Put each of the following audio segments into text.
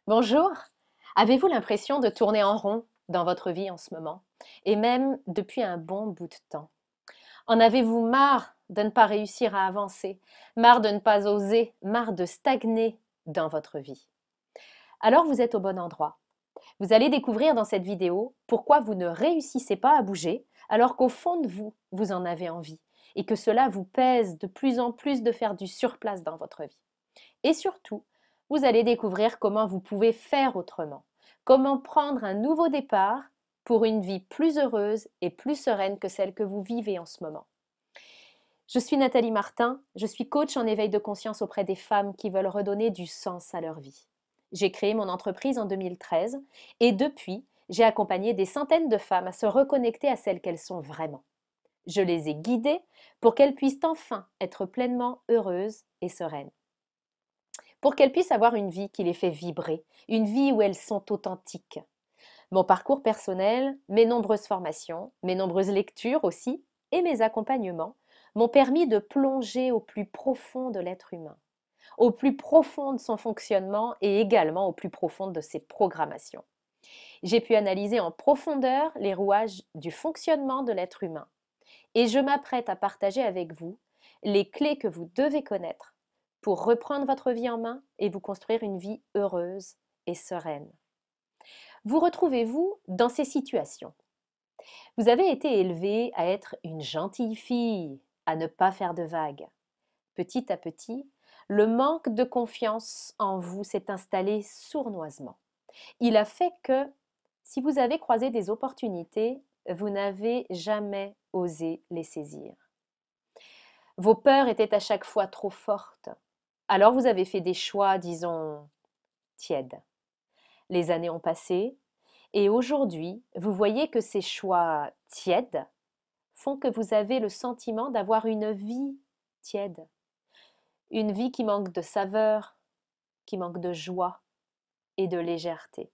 Bonjour. Avez-vous l'impression de tourner en rond dans votre vie en ce moment? Et même depuis un bon bout de temps? En avez-vous marre de ne pas réussir à avancer, marre de ne pas oser, marre de stagner dans votre vie? Alors vous êtes au bon endroit. Vous allez découvrir dans cette vidéo pourquoi vous ne réussissez pas à bouger alors qu'au fond de vous, vous en avez envie et que cela vous pèse de plus en plus de faire du surplace dans votre vie. Et surtout, vous allez découvrir comment vous pouvez faire autrement, comment prendre un nouveau départ pour une vie plus heureuse et plus sereine que celle que vous vivez en ce moment. Je suis Nathalie Martin, je suis coach en éveil de conscience auprès des femmes qui veulent redonner du sens à leur vie. J'ai créé mon entreprise en 2013 et depuis, j'ai accompagné des centaines de femmes à se reconnecter à celles qu'elles sont vraiment. Je les ai guidées pour qu'elles puissent enfin être pleinement heureuses et sereines, pour qu'elles puissent avoir une vie qui les fait vibrer, une vie où elles sont authentiques. Mon parcours personnel, mes nombreuses formations, mes nombreuses lectures aussi, et mes accompagnements m'ont permis de plonger au plus profond de l'être humain, au plus profond de son fonctionnement et également au plus profond de ses programmations. J'ai pu analyser en profondeur les rouages du fonctionnement de l'être humain et je m'apprête à partager avec vous les clés que vous devez connaître pour reprendre votre vie en main et vous construire une vie heureuse et sereine. Vous retrouvez-vous dans ces situations? Vous avez été élevée à être une gentille fille, à ne pas faire de vagues. Petit à petit, le manque de confiance en vous s'est installé sournoisement. Il a fait que, si vous avez croisé des opportunités, vous n'avez jamais osé les saisir. Vos peurs étaient à chaque fois trop fortes. Alors vous avez fait des choix, disons, tièdes. Les années ont passé et aujourd'hui, vous voyez que ces choix tièdes font que vous avez le sentiment d'avoir une vie tiède. Une vie qui manque de saveur, qui manque de joie et de légèreté.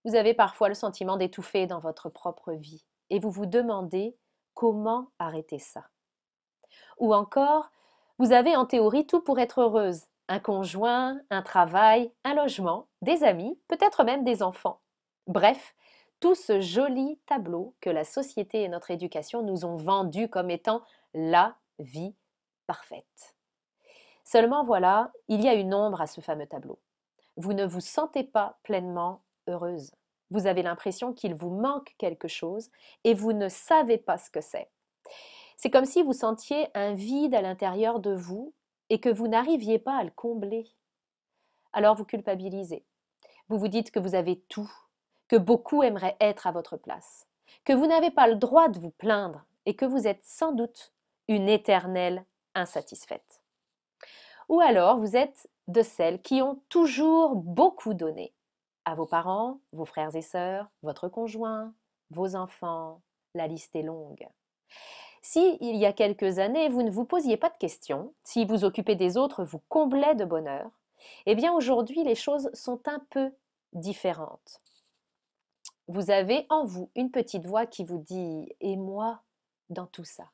Vous avez parfois le sentiment d'étouffer dans votre propre vie et vous vous demandez comment arrêter ça. Ou encore, vous avez en théorie tout pour être heureuse. Un conjoint, un travail, un logement, des amis, peut-être même des enfants. Bref, tout ce joli tableau que la société et notre éducation nous ont vendu comme étant la vie parfaite. Seulement voilà, il y a une ombre à ce fameux tableau. Vous ne vous sentez pas pleinement heureuse. Vous avez l'impression qu'il vous manque quelque chose et vous ne savez pas ce que c'est. C'est comme si vous sentiez un vide à l'intérieur de vous et que vous n'arriviez pas à le combler. Alors vous culpabilisez. Vous vous dites que vous avez tout, que beaucoup aimeraient être à votre place, que vous n'avez pas le droit de vous plaindre et que vous êtes sans doute une éternelle insatisfaite. Ou alors vous êtes de celles qui ont toujours beaucoup donné à vos parents, vos frères et sœurs, votre conjoint, vos enfants, la liste est longue. Si, il y a quelques années, vous ne vous posiez pas de questions, si vous occupez des autres vous comblait de bonheur, eh bien aujourd'hui les choses sont un peu différentes. Vous avez en vous une petite voix qui vous dit « Et moi dans tout ça ?»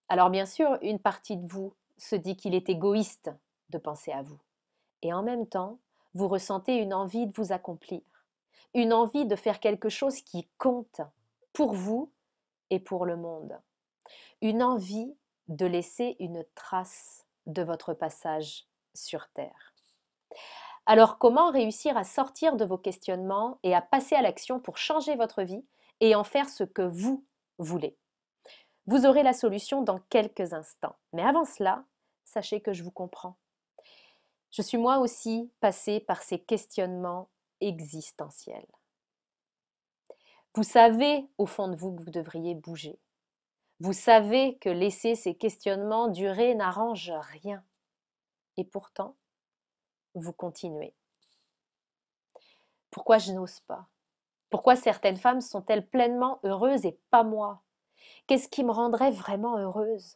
Alors bien sûr, une partie de vous se dit qu'il est égoïste de penser à vous. Et en même temps, vous ressentez une envie de vous accomplir, une envie de faire quelque chose qui compte pour vous et pour le monde. Une envie de laisser une trace de votre passage sur Terre. Alors comment réussir à sortir de vos questionnements et à passer à l'action pour changer votre vie et en faire ce que vous voulez? Vous aurez la solution dans quelques instants. Mais avant cela, sachez que je vous comprends. Je suis moi aussi passée par ces questionnements existentiels. Vous savez au fond de vous que vous devriez bouger. Vous savez que laisser ces questionnements durer n'arrange rien. Et pourtant, vous continuez. Pourquoi je n'ose pas? Pourquoi certaines femmes sont-elles pleinement heureuses et pas moi? Qu'est-ce qui me rendrait vraiment heureuse?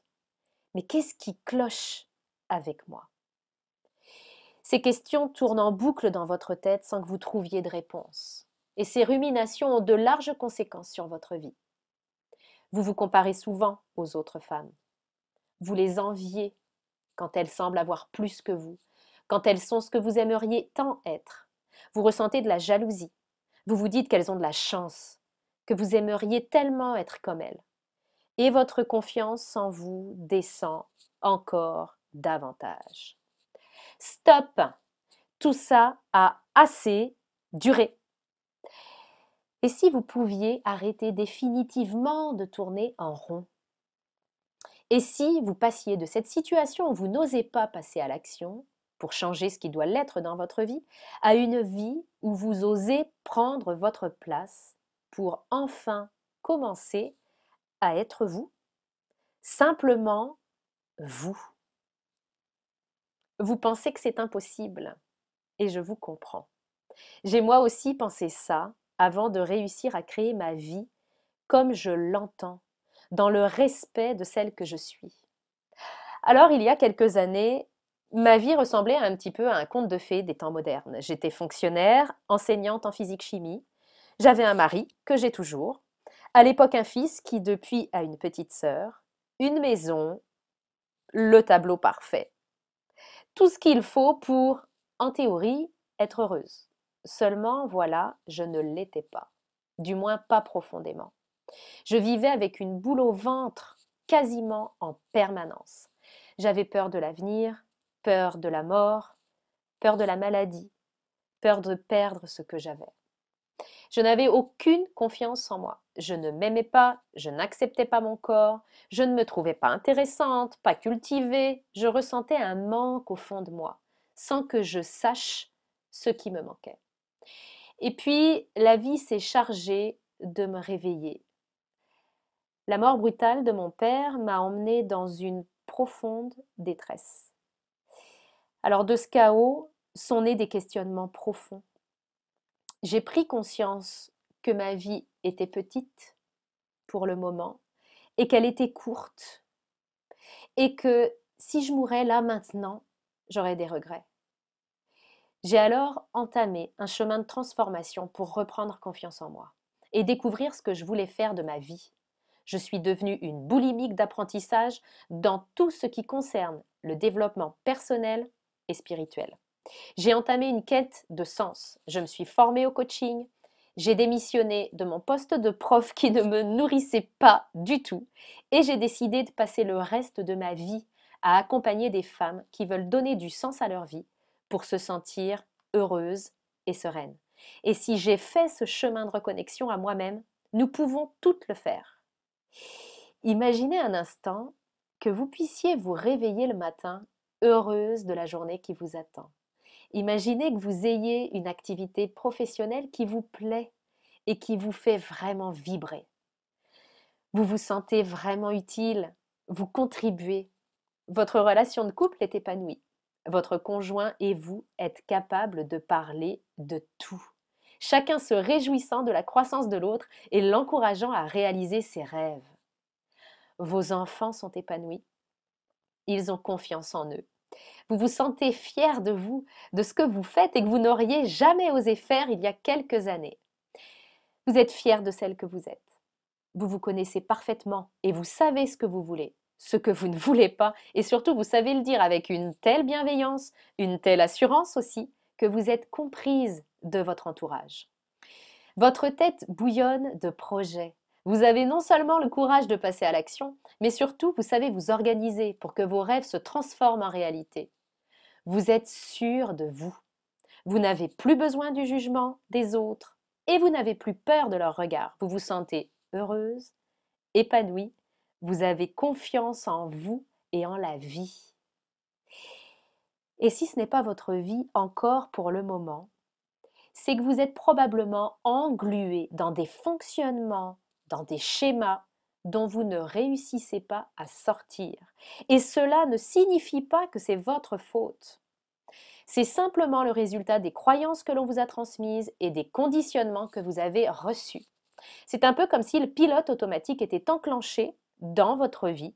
Mais qu'est-ce qui cloche avec moi? Ces questions tournent en boucle dans votre tête sans que vous trouviez de réponse. Et ces ruminations ont de larges conséquences sur votre vie. Vous vous comparez souvent aux autres femmes. Vous les enviez quand elles semblent avoir plus que vous, quand elles sont ce que vous aimeriez tant être. Vous ressentez de la jalousie. Vous vous dites qu'elles ont de la chance, que vous aimeriez tellement être comme elles. Et votre confiance en vous descend encore davantage. Stop! Tout ça a assez duré. Et si vous pouviez arrêter définitivement de tourner en rond? Et si vous passiez de cette situation où vous n'osez pas passer à l'action pour changer ce qui doit l'être dans votre vie, à une vie où vous osez prendre votre place pour enfin commencer à être vous, simplement vous. Vous pensez que c'est impossible et je vous comprends. J'ai moi aussi pensé ça avant de réussir à créer ma vie comme je l'entends, dans le respect de celle que je suis. Alors, il y a quelques années, ma vie ressemblait un petit peu à un conte de fées des temps modernes. J'étais fonctionnaire, enseignante en physique-chimie. J'avais un mari, que j'ai toujours. À l'époque, un fils qui, depuis, a une petite sœur. Une maison, le tableau parfait. Tout ce qu'il faut pour, en théorie, être heureuse. Seulement, voilà, je ne l'étais pas. Du moins, pas profondément. Je vivais avec une boule au ventre, quasiment en permanence. J'avais peur de l'avenir, peur de la mort, peur de la maladie, peur de perdre ce que j'avais. Je n'avais aucune confiance en moi. Je ne m'aimais pas, je n'acceptais pas mon corps, je ne me trouvais pas intéressante, pas cultivée. Je ressentais un manque au fond de moi, sans que je sache ce qui me manquait. Et puis, la vie s'est chargée de me réveiller. La mort brutale de mon père m'a emmenée dans une profonde détresse. Alors de ce chaos sont nés des questionnements profonds. J'ai pris conscience que ma vie était petite pour le moment et qu'elle était courte et que si je mourais là maintenant, j'aurais des regrets. J'ai alors entamé un chemin de transformation pour reprendre confiance en moi et découvrir ce que je voulais faire de ma vie. Je suis devenue une boulimique d'apprentissage dans tout ce qui concerne le développement personnel et spirituel. J'ai entamé une quête de sens. Je me suis formée au coaching. J'ai démissionné de mon poste de prof qui ne me nourrissait pas du tout. Et j'ai décidé de passer le reste de ma vie à accompagner des femmes qui veulent donner du sens à leur vie pour se sentir heureuses et sereines. Et si j'ai fait ce chemin de reconnexion à moi-même, nous pouvons toutes le faire. Imaginez un instant que vous puissiez vous réveiller le matin heureuse de la journée qui vous attend. Imaginez que vous ayez une activité professionnelle qui vous plaît et qui vous fait vraiment vibrer. Vous vous sentez vraiment utile, vous contribuez. Votre relation de couple est épanouie. Votre conjoint et vous êtes capables de parler de tout. Chacun se réjouissant de la croissance de l'autre et l'encourageant à réaliser ses rêves. Vos enfants sont épanouis. Ils ont confiance en eux. Vous vous sentez fier de vous, de ce que vous faites et que vous n'auriez jamais osé faire il y a quelques années. Vous êtes fier de celle que vous êtes. Vous vous connaissez parfaitement et vous savez ce que vous voulez, ce que vous ne voulez pas et surtout vous savez le dire avec une telle bienveillance, une telle assurance aussi, que vous êtes comprise de votre entourage. Votre tête bouillonne de projets. Vous avez non seulement le courage de passer à l'action, mais surtout vous savez vous organiser pour que vos rêves se transforment en réalité. Vous êtes sûr de vous. Vous n'avez plus besoin du jugement des autres et vous n'avez plus peur de leur regard. Vous vous sentez heureuse, épanouie, vous avez confiance en vous et en la vie. Et si ce n'est pas votre vie encore pour le moment, c'est que vous êtes probablement englué dans des fonctionnements, dans des schémas dont vous ne réussissez pas à sortir. Et cela ne signifie pas que c'est votre faute. C'est simplement le résultat des croyances que l'on vous a transmises et des conditionnements que vous avez reçus. C'est un peu comme si le pilote automatique était enclenché dans votre vie,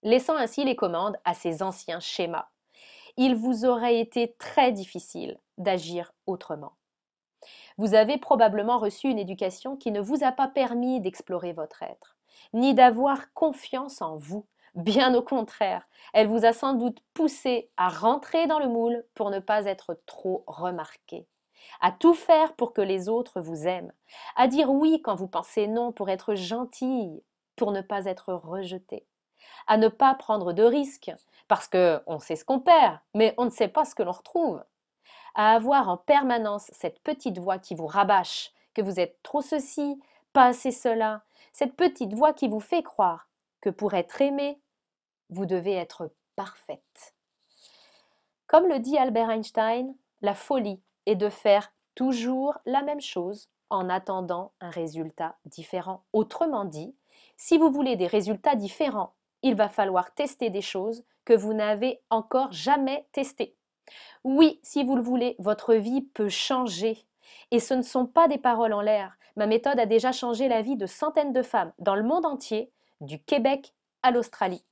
laissant ainsi les commandes à ces anciens schémas. Il vous aurait été très difficile d'agir autrement. Vous avez probablement reçu une éducation qui ne vous a pas permis d'explorer votre être, ni d'avoir confiance en vous. Bien au contraire, elle vous a sans doute poussé à rentrer dans le moule pour ne pas être trop remarqué, à tout faire pour que les autres vous aiment, à dire oui quand vous pensez non pour être gentille, pour ne pas être rejeté, à ne pas prendre de risques parce que on sait ce qu'on perd, mais on ne sait pas ce que l'on retrouve, à avoir en permanence cette petite voix qui vous rabâche que vous êtes trop ceci, pas assez cela, cette petite voix qui vous fait croire que pour être aimé, vous devez être parfaite. Comme le dit Albert Einstein, la folie est de faire toujours la même chose en attendant un résultat différent. Autrement dit, si vous voulez des résultats différents, il va falloir tester des choses que vous n'avez encore jamais testées. Oui, si vous le voulez, votre vie peut changer. Et ce ne sont pas des paroles en l'air. Ma méthode a déjà changé la vie de centaines de femmes dans le monde entier, du Québec à l'Australie.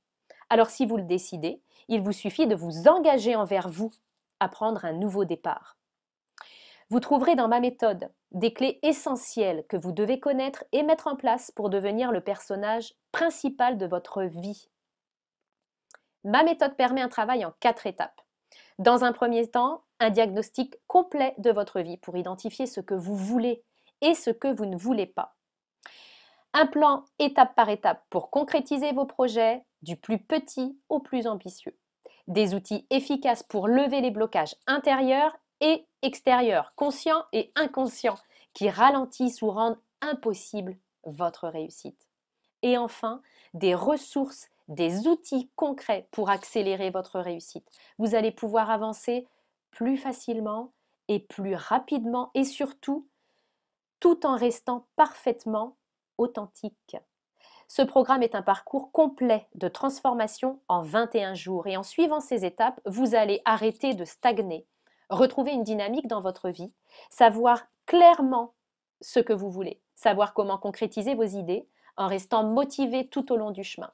Alors si vous le décidez, il vous suffit de vous engager envers vous à prendre un nouveau départ. Vous trouverez dans ma méthode des clés essentielles que vous devez connaître et mettre en place pour devenir le personnage principal de votre vie. Ma méthode permet un travail en 4 étapes. Dans un premier temps, un diagnostic complet de votre vie pour identifier ce que vous voulez et ce que vous ne voulez pas. Un plan étape par étape pour concrétiser vos projets, du plus petit au plus ambitieux. Des outils efficaces pour lever les blocages intérieurs et extérieurs, conscients et inconscients, qui ralentissent ou rendent impossible votre réussite. Et enfin, des ressources, des outils concrets pour accélérer votre réussite. Vous allez pouvoir avancer plus facilement et plus rapidement et surtout, tout en restant parfaitement authentique. Ce programme est un parcours complet de transformation en 21 jours et en suivant ces étapes, vous allez arrêter de stagner, retrouver une dynamique dans votre vie, savoir clairement ce que vous voulez, savoir comment concrétiser vos idées en restant motivé tout au long du chemin.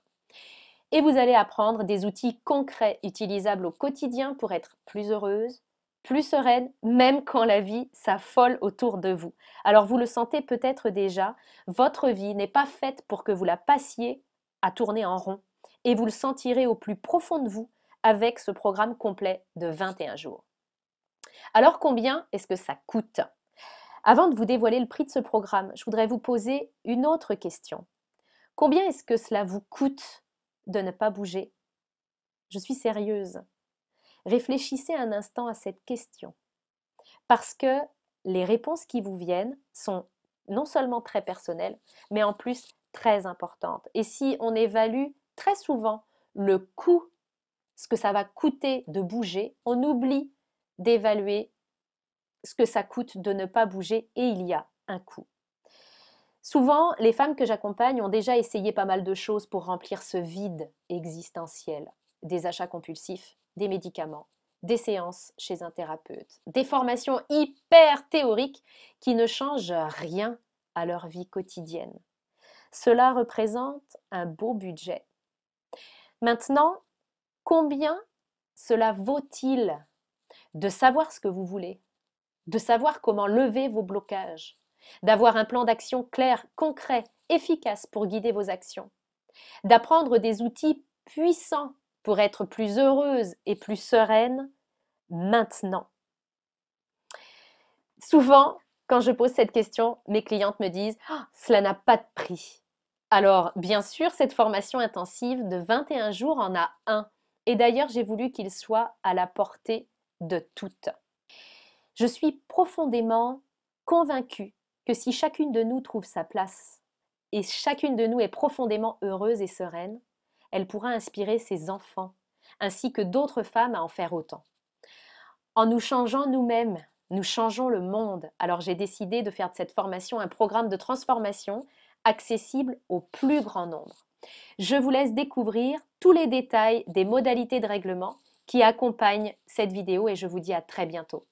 Et vous allez apprendre des outils concrets utilisables au quotidien pour être plus heureuse, plus sereine, même quand la vie s'affole autour de vous. Alors vous le sentez peut-être déjà, votre vie n'est pas faite pour que vous la passiez à tourner en rond. Et vous le sentirez au plus profond de vous avec ce programme complet de 21 jours. Alors combien est-ce que ça coûte? Avant de vous dévoiler le prix de ce programme, je voudrais vous poser une autre question. Combien est-ce que cela vous coûte de ne pas bouger? Je suis sérieuse. Réfléchissez un instant à cette question. Parce que les réponses qui vous viennent sont non seulement très personnelles, mais en plus très importantes. Et si on évalue très souvent le coût, ce que ça va coûter de bouger, on oublie d'évaluer ce que ça coûte de ne pas bouger et il y a un coût. Souvent, les femmes que j'accompagne ont déjà essayé pas mal de choses pour remplir ce vide existentiel. Des achats compulsifs, des médicaments, des séances chez un thérapeute, des formations hyper théoriques qui ne changent rien à leur vie quotidienne. Cela représente un beau budget. Maintenant, combien cela vaut-il de savoir ce que vous voulez, de savoir comment lever vos blocages, d'avoir un plan d'action clair, concret, efficace pour guider vos actions, d'apprendre des outils puissants pour être plus heureuse et plus sereine maintenant. Souvent, quand je pose cette question, mes clientes me disent « Oh, cela n'a pas de prix ». Alors, bien sûr, cette formation intensive de 21 jours en a un. Et d'ailleurs, j'ai voulu qu'il soit à la portée de toutes. Je suis profondément convaincue que si chacune de nous trouve sa place et chacune de nous est profondément heureuse et sereine, elle pourra inspirer ses enfants ainsi que d'autres femmes à en faire autant. En nous changeant nous-mêmes, nous changeons le monde. Alors j'ai décidé de faire de cette formation un programme de transformation accessible au plus grand nombre. Je vous laisse découvrir tous les détails des modalités de règlement qui accompagnent cette vidéo et je vous dis à très bientôt.